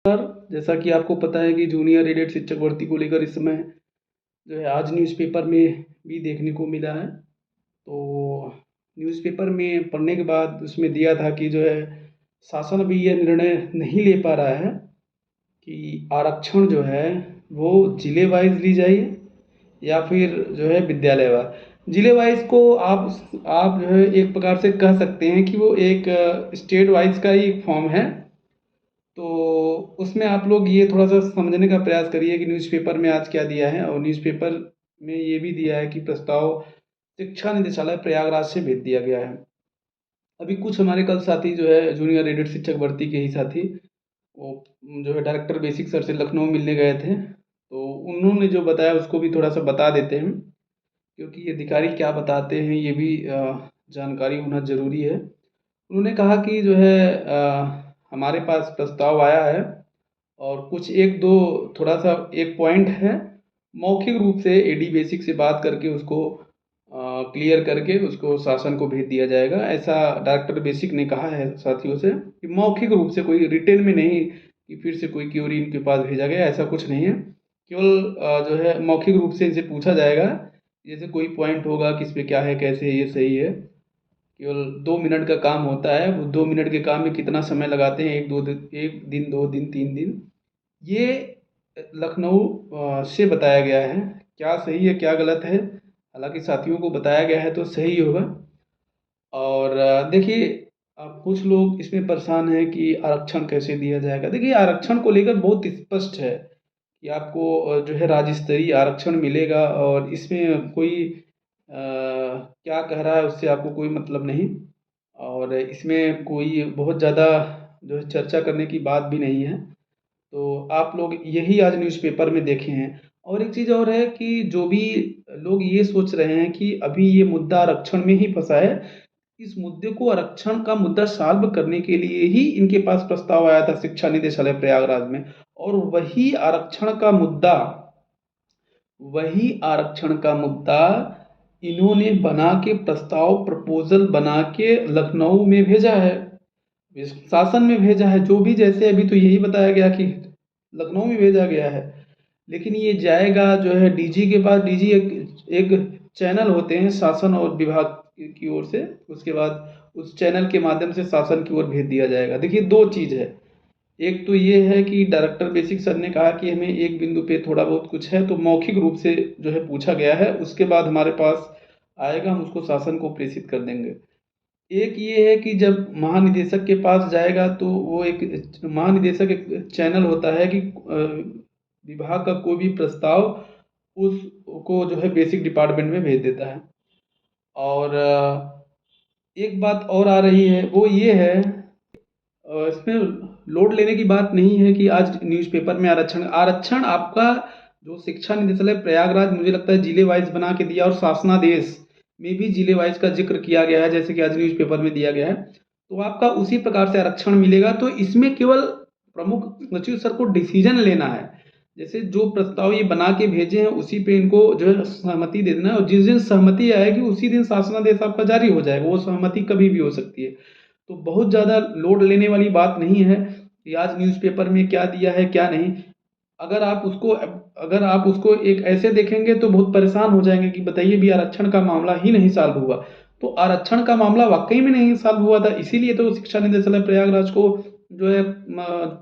जैसा कि आपको पता है कि जूनियर एडेड शिक्षक भर्ती को लेकर इस समय जो है आज न्यूज़पेपर में भी देखने को मिला है। तो न्यूज़पेपर में पढ़ने के बाद उसमें दिया था कि जो है शासन अभी यह निर्णय नहीं ले पा रहा है कि आरक्षण जो है वो ज़िले वाइज़ ली जाए या फिर जो है विद्यालय वाइज़। ज़िले वाइज़ को आप जो है एक प्रकार से कह सकते हैं कि वो एक स्टेट वाइज़ का ही एक फॉर्म है। तो उसमें आप लोग ये थोड़ा-सा समझने का प्रयास करिए कि न्यूज़पेपर में आज क्या दिया है, और न्यूज़पेपर में ये भी दिया है कि प्रस्ताव शिक्षा निदेशालय प्रयागराज से भेज दिया गया है। अभी कुछ हमारे कल साथी जो है जूनियर एडेड शिक्षक भर्ती के ही साथी, वो जो है डायरेक्टर बेसिक सर से लखनऊ मिलने गए थे। तो उन्होंने जो बताया उसको भी थोड़ा-सा बता देते हैं, क्योंकि ये अधिकारी क्या बताते हैं ये भी जानकारी होना ज़रूरी है। उन्होंने कहा कि जो है हमारे पास प्रस्ताव आया है और कुछ 1-2 थोड़ा-सा एक पॉइंट है, मौखिक रूप से एडी बेसिक से बात करके उसको क्लियर करके उसको शासन को भेज दिया जाएगा। ऐसा डायरेक्टर बेसिक ने कहा है साथियों से कि मौखिक रूप से, कोई रिटेन में नहीं कि फिर से कोई क्वेरी इनके पास भेजा गया, ऐसा कुछ नहीं है। केवल जो है मौखिक रूप से इनसे पूछा जाएगा, जैसे कोई पॉइंट होगा कि इस पे क्या है, कैसे है, ये सही है। केवल 2 मिनट का काम होता है, वो 2 मिनट के काम में कितना समय लगाते हैं, 1 दिन, 2 दिन, 3 दिन, ये लखनऊ से बताया गया है। क्या सही है, क्या गलत है, हालाँकि साथियों को बताया गया है तो सही होगा। और देखिए, कुछ लोग इसमें परेशान हैं कि आरक्षण कैसे दिया जाएगा। देखिए, आरक्षण को लेकर बहुत स्पष्ट है कि आपको जो है राज्य स्तरीय आरक्षण मिलेगा, और इसमें कोई क्या कह रहा है उससे आपको कोई मतलब नहीं, और इसमें कोई बहुत ज़्यादा जो है चर्चा करने की बात भी नहीं है। तो आप लोग यही आज न्यूज़पेपर में देखे हैं। और एक चीज़ और है कि जो भी लोग ये सोच रहे हैं कि अभी ये मुद्दा आरक्षण में ही फँसा है, इस मुद्दे को आरक्षण का मुद्दा सॉल्व करने के लिए ही इनके पास प्रस्ताव आया था शिक्षा निदेशालय प्रयागराज में, और वही आरक्षण का मुद्दा इन्होंने बना के प्रस्ताव प्रपोज़ल बना के लखनऊ में भेजा है, शासन में भेजा है। जो भी, जैसे अभी तो यही बताया गया कि लखनऊ में भेजा गया है, लेकिन ये जाएगा जो है डीजी के पास। डीजी एक चैनल होते हैं शासन और विभाग की ओर से, उसके बाद उस चैनल के माध्यम से शासन की ओर भेज दिया जाएगा। देखिए, 2 चीज़ है, एक तो ये है कि डायरेक्टर बेसिक सर ने कहा कि हमें एक बिंदु पे थोड़ा बहुत कुछ है तो मौखिक रूप से जो है पूछा गया है, उसके बाद हमारे पास आएगा, हम उसको शासन को प्रेषित कर देंगे। एक ये है कि जब महानिदेशक के पास जाएगा तो वो एक महानिदेशक एक चैनल होता है कि विभाग का कोई भी प्रस्ताव उसको जो है बेसिक डिपार्टमेंट में भेज देता है। और एक बात और आ रही है, वो ये है, इसमें लोड लेने की बात नहीं है कि आज न्यूज़पेपर में आरक्षण आरक्षण आपका जो शिक्षा निदेशालय प्रयागराज मुझे लगता है जिले वाइज बना के दिया, और शासनादेश में भी जिले वाइज का जिक्र किया गया है, जैसे कि आज न्यूज़पेपर में दिया गया है। तो आपका उसी प्रकार से आरक्षण मिलेगा। तो इसमें केवल प्रमुख सचिव सर को डिसीजन लेना है, जैसे जो प्रस्ताव ये बना के भेजे हैं उसी पे इनको जो है सहमति दे देना है, और जिस दिन सहमति आएगी उसी दिन शासनादेश आपका जारी हो जाएगा। वो सहमति कभी भी हो सकती है। तो बहुत ज़्यादा लोड लेने वाली बात नहीं है कि आज न्यूज़पेपर में क्या दिया है क्या नहीं। अगर आप उसको एक ऐसे देखेंगे तो बहुत परेशान हो जाएंगे कि बताइए भी आरक्षण का मामला ही नहीं सॉल्व हुआ। तो आरक्षण का मामला वाकई में नहीं सॉल्व हुआ था, इसीलिए तो शिक्षा निदेशालय प्रयागराज को जो है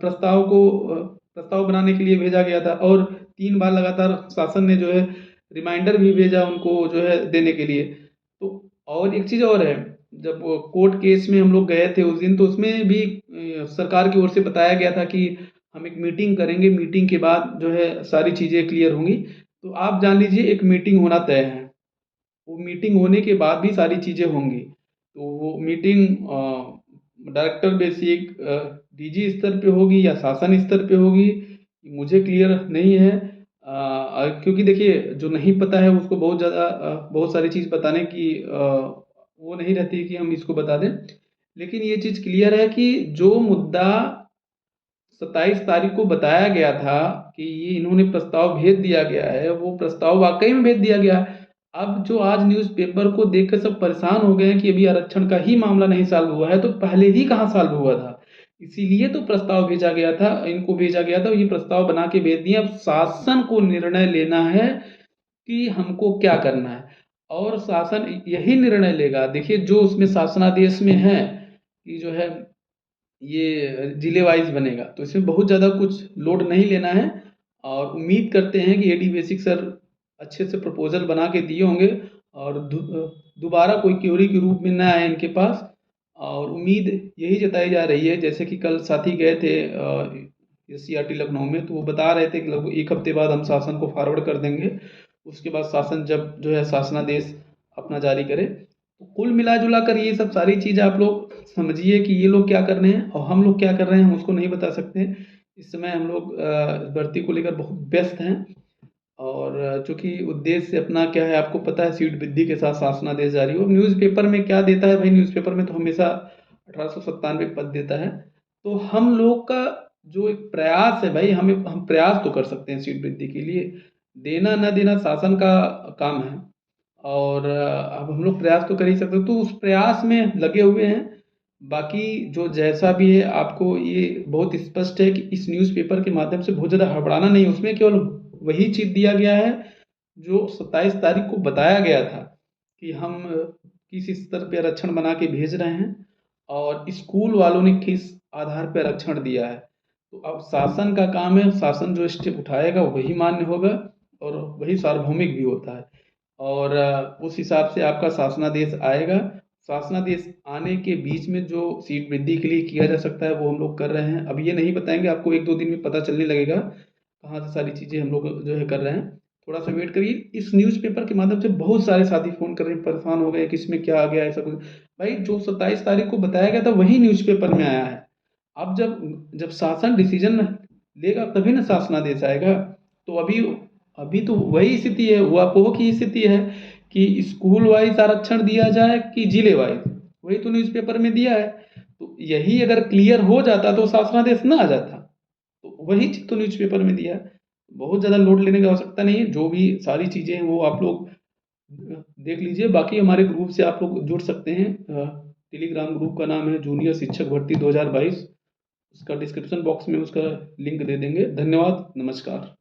प्रस्ताव बनाने के लिए भेजा गया था, और 3 बार लगातार शासन ने जो है रिमाइंडर भी भेजा उनको जो है देने के लिए। तो और एक चीज़ और है, जब वो कोर्ट केस में हम लोग गए थे उस दिन, तो उसमें भी सरकार की ओर से बताया गया था कि हम एक मीटिंग करेंगे, मीटिंग के बाद जो है सारी चीज़ें क्लियर होंगी। तो आप जान लीजिए एक मीटिंग होना तय है, वो मीटिंग होने के बाद भी सारी चीज़ें होंगी। तो वो मीटिंग डायरेक्टर बेसिक डीजी स्तर पे होगी या शासन स्तर पे होगी, मुझे क्लियर नहीं है। क्योंकि देखिए, जो नहीं पता है उसको बहुत ज़्यादा बहुत सारी चीज़ बताने की वो नहीं रहती कि हम इसको बता दें। लेकिन ये चीज़ क्लियर है कि जो मुद्दा 27 तारीख को बताया गया था कि ये इन्होंने प्रस्ताव भेज दिया गया है, वो प्रस्ताव वाक़ई में भेज दिया गया है। अब जो आज न्यूज़पेपर को देख कर सब परेशान हो गए हैं कि अभी आरक्षण का ही मामला नहीं सॉल्व हुआ है, तो पहले ही कहाँ सॉल्व हुआ था? इसीलिए तो प्रस्ताव भेजा गया था, इनको भेजा गया था, ये प्रस्ताव बना के भेज दिए। अब शासन को निर्णय लेना है कि हमको क्या करना है, और शासन यही निर्णय लेगा। देखिए जो उसमें शासनादेश में है कि जो है ये जिले वाइज बनेगा, तो इसमें बहुत ज़्यादा कुछ लोड नहीं लेना है। और उम्मीद करते हैं कि एडी बेसिक सर अच्छे से प्रपोजल बना के दिए होंगे और दोबारा कोई क्यूरी के रूप में ना आए इनके पास। और उम्मीद यही जताई जा रही है, जैसे कि कल साथी गए थे SCRT लखनऊ में, तो वो बता रहे थे कि लगभग 1 हफ्ते बाद हम शासन को फॉरवर्ड कर देंगे। उसके बाद शासन जब जो है शासनादेश अपना जारी करे, तो कुल मिला जुला कर ये सब सारी चीज़ आप लोग समझिए कि ये लोग क्या कर रहे हैं और हम लोग क्या कर रहे हैं, हम उसको नहीं बता सकते। इस समय हम लोग भर्ती को लेकर बहुत व्यस्त हैं, और चूंकि उद्देश्य अपना क्या है आपको पता है, सीट वृद्धि के साथ शासनादेश जारी हो। न्यूज़पेपर में क्या देता है भाई, न्यूज़पेपर में तो हमेशा 1897 पद देता है। तो हम लोग का जो एक प्रयास है भाई, हम प्रयास तो कर सकते हैं सीट वृद्धि के लिए, देना न देना शासन का काम है। और अब हम लोग प्रयास तो कर ही सकते, तो उस प्रयास में लगे हुए हैं। बाकी जो जैसा भी है, आपको ये बहुत स्पष्ट है कि इस न्यूज़पेपर के माध्यम से बहुत ज़्यादा हड़बड़ाना नहीं है। उसमें केवल वही चीज़ दिया गया है जो 27 तारीख को बताया गया था कि हम किस स्तर पे आरक्षण बना के भेज रहे हैं और स्कूल वालों ने किस आधार पर आरक्षण दिया है। तो अब शासन का काम है, शासन जो स्टेप उठाएगा वही मान्य होगा और वही सार्वभौमिक भी होता है। और उस हिसाब से आपका शासनादेश आएगा। शासनादेश आने के बीच में जो सीट वृद्धि के लिए किया जा सकता है वो हम लोग कर रहे हैं। अब ये नहीं बताएंगे, आपको 1-2 दिन में पता चलने लगेगा कहाँ से सारी चीज़ें हम लोग जो है कर रहे हैं। थोड़ा सा वेट करिए। इस न्यूज़पेपर के माध्यम से बहुत सारे साथी फ़ोन कर रहे हैं, परेशान हो गए कि इसमें क्या आ गया ऐसा कुछ। भाई जो 27 तारीख को बताया गया था वही न्यूज़पेपर में आया है। अब जब जब शासन डिसीजन लेगा तभी ना शासनादेश आएगा। तो अभी अभी तो वही स्थिति है, ऊहापोह की स्थिति है कि स्कूल वाइज आरक्षण दिया जाए कि जिले वाइज, वही तो न्यूज़पेपर में दिया है। तो यही अगर क्लियर हो जाता तो शासनादेश ना आ जाता। तो वही चीज़ तो न्यूज़पेपर में दिया है। बहुत ज़्यादा लोड लेने की आवश्यकता नहीं है, जो भी सारी चीज़ें हैं वो आप लोग देख लीजिए। बाकी हमारे ग्रुप से आप लोग जुड़ सकते हैं। टेलीग्राम ग्रुप का नाम है जूनियर शिक्षक भर्ती 2022। उसका डिस्क्रिप्शन बॉक्स में उसका लिंक दे देंगे। धन्यवाद, नमस्कार।